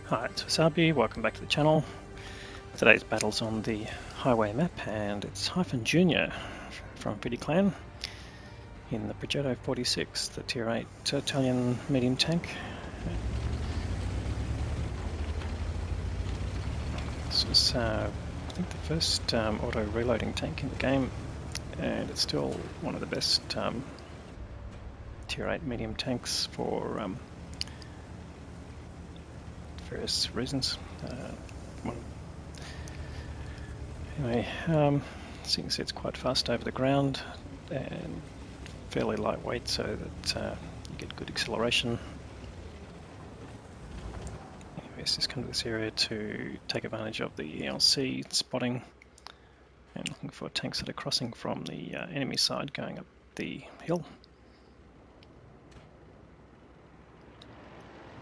Hi, it's Wasabi, welcome back to the channel. Today's battle's on the highway map and it's Hyphen Junior from Pretty Clan in the Progetto 46, the tier 8 Italian medium tank. This is I think the first auto reloading tank in the game, and it's still one of the best tier 8 medium tanks for various reasons. Anyway, so you can see it's quite fast over the ground and fairly lightweight, so that you get good acceleration. Anyways, just come to this area to take advantage of the ELC spotting and looking for tanks that are crossing from the enemy side going up the hill.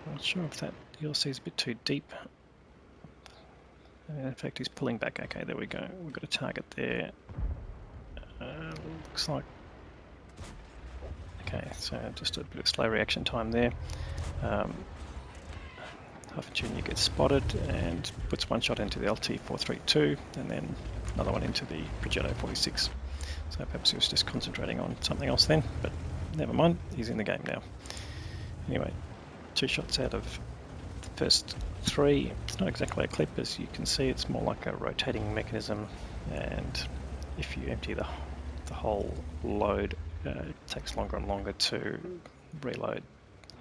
I'm not sure if that ELC is a bit too deep. In fact, he's pulling back. Okay, there we go. We've got a target there. Looks like... Okay, so just a bit of slow reaction time there. Hyphen Junior gets spotted and puts one shot into the LT-432 and then another one into the Progetto 46. So perhaps he was just concentrating on something else then, but never mind, he's in the game now. Anyway, 2 shots out of the first 3. It's not exactly a clip, as you can see, it's more like a rotating mechanism, and if you empty the whole load, it takes longer and longer to reload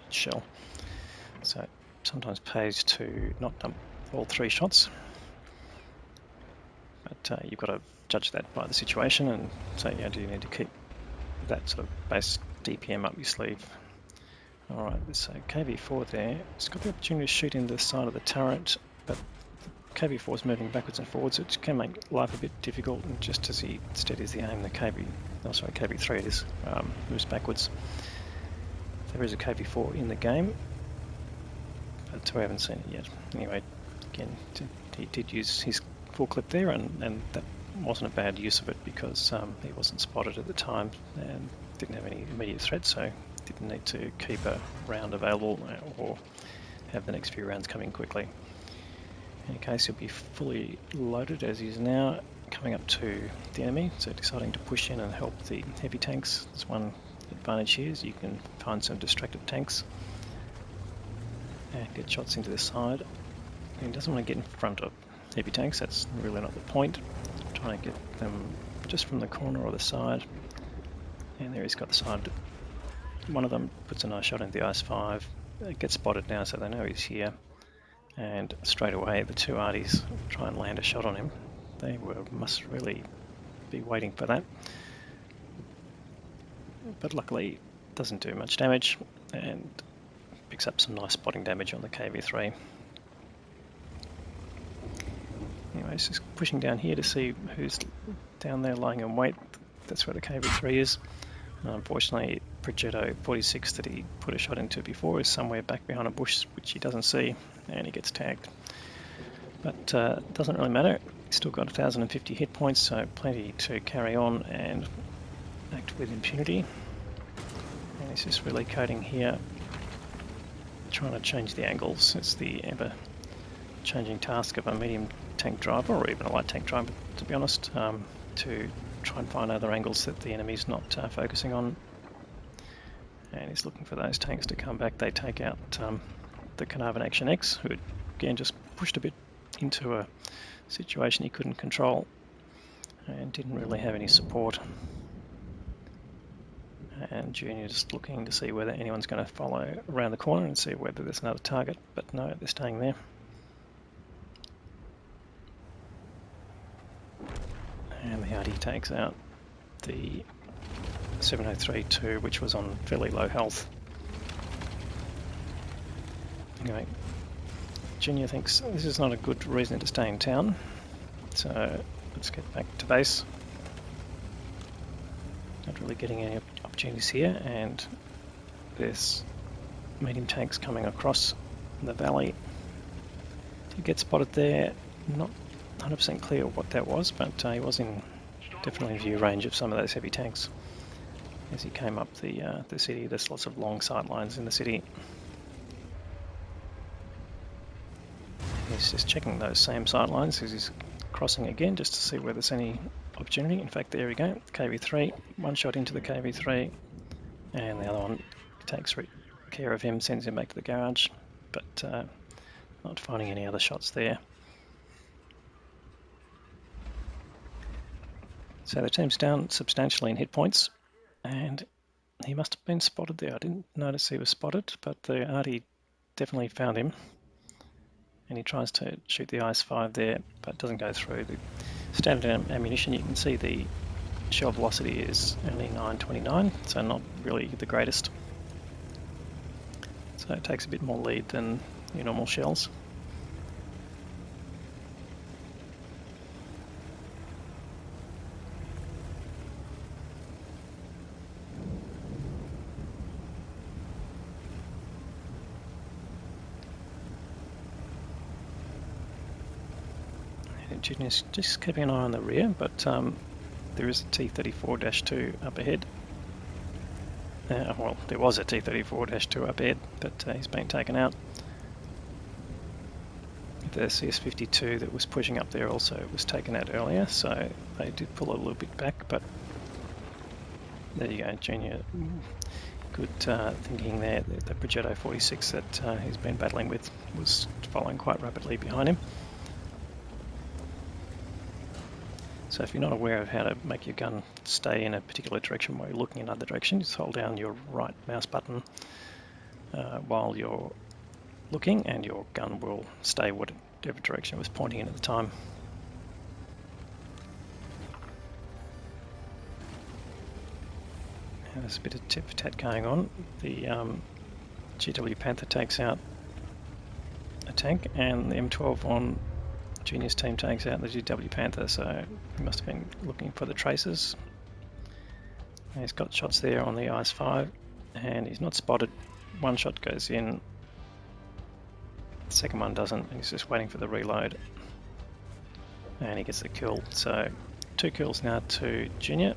each shell. So it sometimes pays to not dump all 3 shots, but you've got to judge that by the situation, and so do you need to keep that sort of base DPM up your sleeve. Alright, so KV4 there, it's got the opportunity to shoot into the side of the turret, but KV4 is moving backwards and forwards, which can make life a bit difficult, and just as he steadies the aim, the KV3 it is, moves backwards. There is a KV4 in the game, but we haven't seen it yet. Anyway, again, he did use his full clip there, and that wasn't a bad use of it because he wasn't spotted at the time and didn't have any immediate threat, so didn't need to keep a round available or have the next few rounds coming quickly. In any case, he'll be fully loaded as he is now, coming up to the enemy, so deciding to push in and help the heavy tanks. There's one advantage here, is you can find some distracted tanks and get shots into the side. And he doesn't want to get in front of heavy tanks, that's really not the point. Trying to get them just from the corner or the side, and there he's got the side. One of them puts a nice shot into the IS-5, it gets spotted now so they know he's here, and straight away the 2 arties try and land a shot on him. They must really be waiting for that, but luckily it doesn't do much damage and picks up some nice spotting damage on the KV3. Anyways, just pushing down here to see who's down there lying in wait. That's where the KV3 is. Unfortunately, Progetto 46 that he put a shot into before is somewhere back behind a bush, which he doesn't see, and he gets tagged. But it doesn't really matter. He's still got 1,050 hit points, so plenty to carry on and act with impunity. And he's just really coding here, trying to change the angles. It's the ever-changing task of a medium tank driver, or even a light tank driver, to be honest, to try and find other angles that the enemy's not focusing on. And he's looking for those tanks to come back. They take out the Carnarvon Action X, who again just pushed a bit into a situation he couldn't control and didn't really have any support. And Junior just looking to see whether anyone's going to follow around the corner and see whether there's another target, but no, they're staying there. And the RD takes out the 703-2, which was on fairly low health. Anyway, Junior thinks this is not a good reason to stay in town, so let's get back to base. Not really getting any opportunities here, and there's medium tanks coming across the valley. Did get spotted there, not 100% clear what that was, but he was definitely in view range of some of those heavy tanks as he came up the city. There's lots of long sight lines in the city. He's just checking those same sidelines because he's crossing again just to see whether there's any opportunity. In fact, there we go, KV3, one shot into the KV3, and the other one takes care of him, sends him back to the garage, but not finding any other shots there. So the team's down substantially in hit points, and he must have been spotted there. I didn't notice he was spotted, but the arty definitely found him. And he tries to shoot the IS-5 there, but doesn't go through. The standard ammunition, you can see the shell velocity is only 929, so not really the greatest. So it takes a bit more lead than your normal shells. Just keeping an eye on the rear, but there is a T-34-2 up ahead. Well, there was a T-34-2 up ahead, but he's been taken out. The CS-52 that was pushing up there also was taken out earlier, so they did pull a little bit back, but there you go, Junior. Good thinking there. The Progetto 46 that he's been battling with was following quite rapidly behind him. So if you're not aware of how to make your gun stay in a particular direction while you're looking in another direction, just hold down your right mouse button while you're looking, and your gun will stay whatever direction it was pointing in at the time. And there's a bit of tit-for-tat going on. The GW Panther takes out a tank, and the M12 on Junior's team takes out the GW Panther, so he must have been looking for the traces. And he's got shots there on the IS-5, and he's not spotted. One shot goes in, the second one doesn't, and he's just waiting for the reload. And he gets the kill. So 2 kills now to Junior.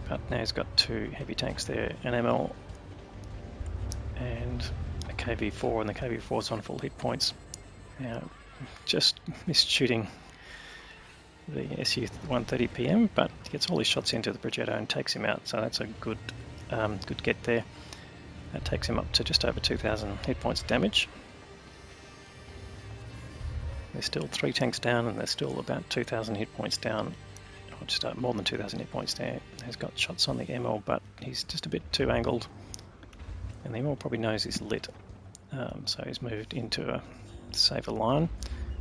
But now he's got 2 heavy tanks there, an ML and a KV4, and the KV4's on full hit points. Now, just missed shooting the SU-130 PM, but gets all his shots into the Progetto and takes him out, so that's a good good get there. That takes him up to just over 2,000 hit points damage. There's still 3 tanks down, and there's still about 2,000 hit points down, or just more than 2,000 hit points there. He's got shots on the ML, but he's just a bit too angled, and the ML probably knows he's lit, so he's moved into a safer line.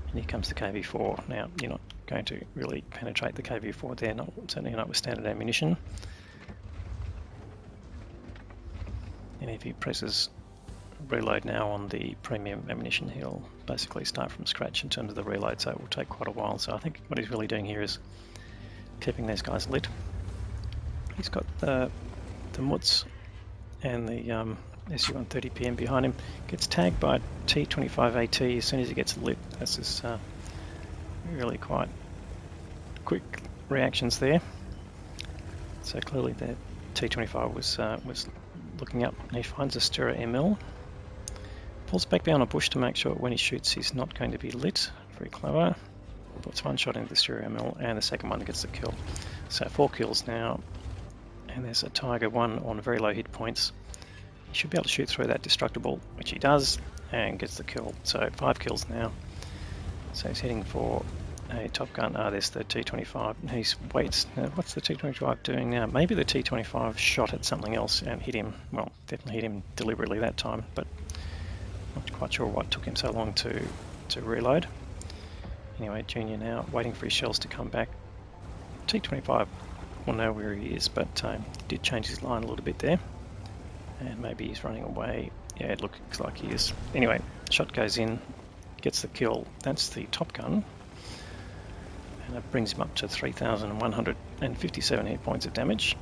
And here comes the KV4. Now, you're not going to really penetrate the KV4 there, certainly not with standard ammunition. And if he presses reload now on the premium ammunition, he'll basically start from scratch in terms of the reload, so it will take quite a while. So I think what he's really doing here is keeping these guys lit. He's got the Mutz and the SU-130 PM behind him. Gets tagged by T-25AT as soon as he gets lit. That's just really quite quick reactions there. So clearly the T-25 was looking up, and he finds a Stura ML. Pulls back down a bush to make sure when he shoots he's not going to be lit. Very clever. Puts one shot into the Stura ML, and the second one gets the kill. So 4 kills now, and there's a Tiger 1 on very low hit points. He should be able to shoot through that destructible, which he does, and gets the kill. So 5 kills now. So he's heading for a Top Gun. There's the T-25. He waits. Now, what's the T-25 doing now? Maybe the T-25 shot at something else and hit him. Well, definitely hit him deliberately that time, but not quite sure what took him so long to reload. Anyway, Junior now waiting for his shells to come back. T-25 will know where he is, but he did change his line a little bit there. And maybe he's running away. Yeah, it looks like he is. Anyway, shot goes in, gets the kill. That's the Top Gun. And it brings him up to 3,157 hit points of damage.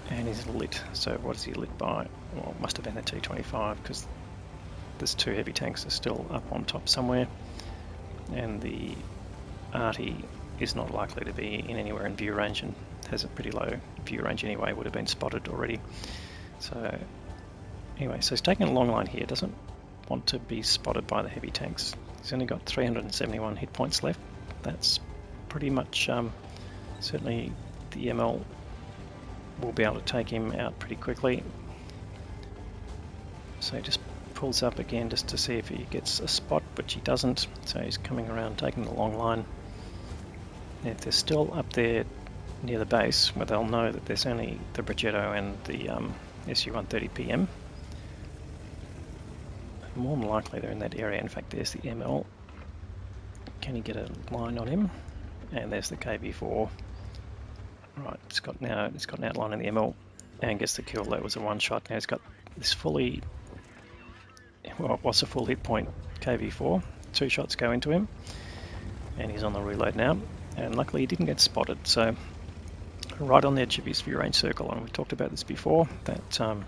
And he's lit. So what is he lit by? Well, it must have been the T-25, because there's 2 heavy tanks that are still up on top somewhere. And the arty is not likely to be in anywhere in view range, and has a pretty low view range anyway, would have been spotted already. So Anyway, so he's taking a long line here, doesn't want to be spotted by the heavy tanks. He's only got 371 hit points left. That's pretty much, certainly the ML will be able to take him out pretty quickly. So he just pulls up again just to see if he gets a spot, which he doesn't. So he's coming around, taking the long line. And if they're still up there near the base, where they'll know that there's only the Progetto and the Su-130PM, more than likely they're in that area. In fact, there's the ML. Can he get a line on him? And there's the KV-4. Right, it's got an outline in the ML and gets the kill. That was a one shot. Now he's got this fully, well, it was a full hit point KV-4. 2 shots go into him, and he's on the reload now. And luckily he didn't get spotted. So right on the edge of his view range circle, and we talked about this before, that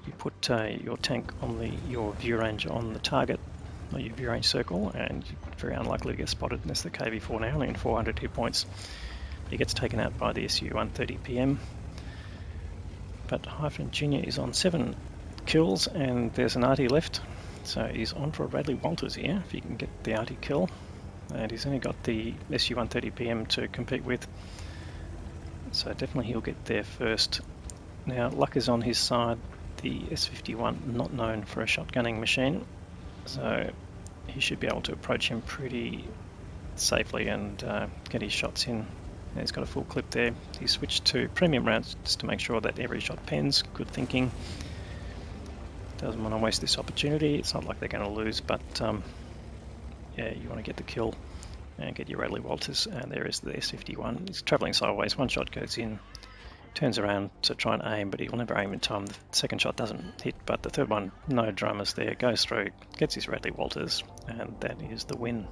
you put your tank on your view range on the target, or your view range circle, and you're very unlikely to get spotted. And that's the KV-4 now, only in 400 hit points. He gets taken out by the Su-130PM. But Hyphen Jr. is on 7 kills, and there's an arty left. So he's on for a Radley-Walters here, if he can get the arty kill. And he's only got the Su-130PM to compete with. So definitely he'll get there first. Now, luck is on his side. The S-51, not known for a shotgunning machine. So he should be able to approach him pretty safely and get his shots in. And he's got a full clip there. He switched to premium rounds just to make sure that every shot pens. Good thinking. Doesn't want to waste this opportunity. It's not like they're going to lose, but yeah, you want to get the kill and get your Radley-Walters. And there is the S-51. He's travelling sideways. One shot goes in, turns around to try and aim, but he will never aim in time. The second shot doesn't hit, but the third one, no dramas there. Goes through, gets his Radley-Walters, and that is the win.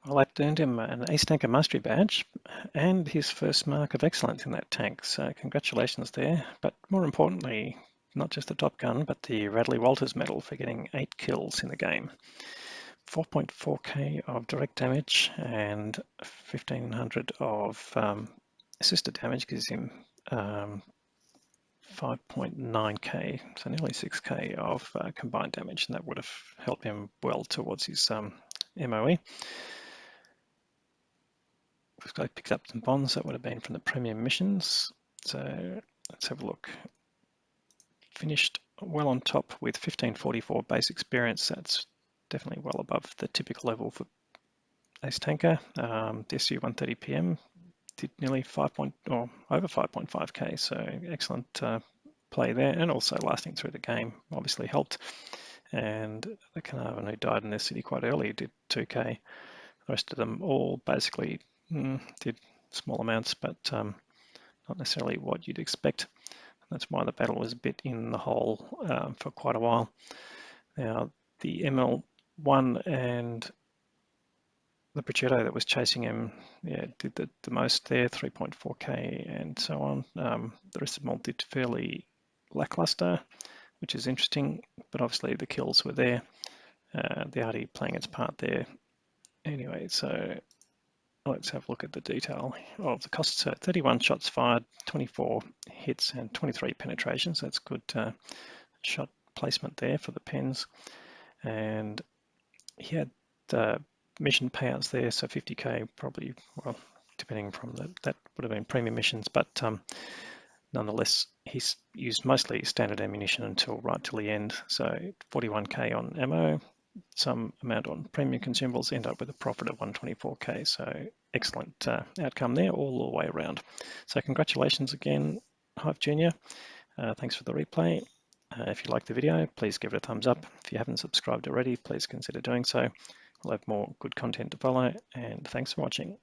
Well, that earned him an Ace Tanker Mastery badge and his first mark of excellence in that tank, so congratulations there. But more importantly, not just the Top Gun, but the Radley-Walters medal for getting 8 kills in the game. 4.4k of direct damage and 1500 of assisted damage gives him 5.9k, so nearly 6k of combined damage, and that would have helped him well towards his MOE. I picked up some bonds that would have been from the premium missions. So let's have a look. Finished well on top with 1544 base experience. That's definitely well above the typical level for Ace Tanker. The Su-130PM did nearly over 5.5k, so excellent play there, and also lasting through the game obviously helped. And the Carnarvon, who died in their city quite early, did 2k. The rest of them all basically did small amounts, but not necessarily what you'd expect. That's why the battle was a bit in the hole for quite a while. Now, the ML1 and the Progetto that was chasing him, yeah, did the most there, 3.4k and so on. The rest of them all did fairly lackluster, which is interesting, but obviously the kills were there. The arty playing its part there. Anyway, so let's have a look at the detail of the costs. So 31 shots fired, 24 hits and 23 penetrations. That's good shot placement there for the pens. And he had mission payouts there, so 50k probably, well, depending from that would have been premium missions, but nonetheless, he's used mostly standard ammunition right till the end. So 41k on ammo, some amount on premium consumables, end up with a profit of 124k. So excellent outcome there all the way around. So congratulations again, Hive Jr. Thanks for the replay. If you like the video, please give it a thumbs up. If you haven't subscribed already, please consider doing so. We'll have more good content to follow, and thanks for watching.